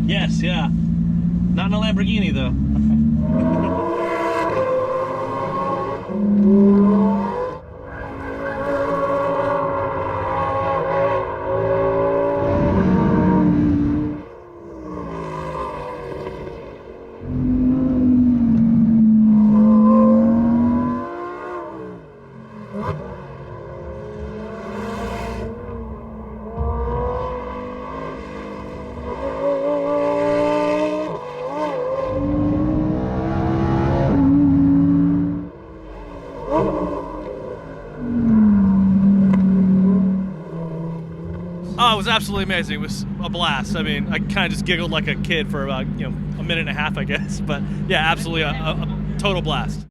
Yes, yeah. Not in a Lamborghini, though. Oh, it was absolutely amazing. It was a blast. I mean, I kind of just giggled like a kid for about, a minute and a half, I guess. But yeah, absolutely a total blast.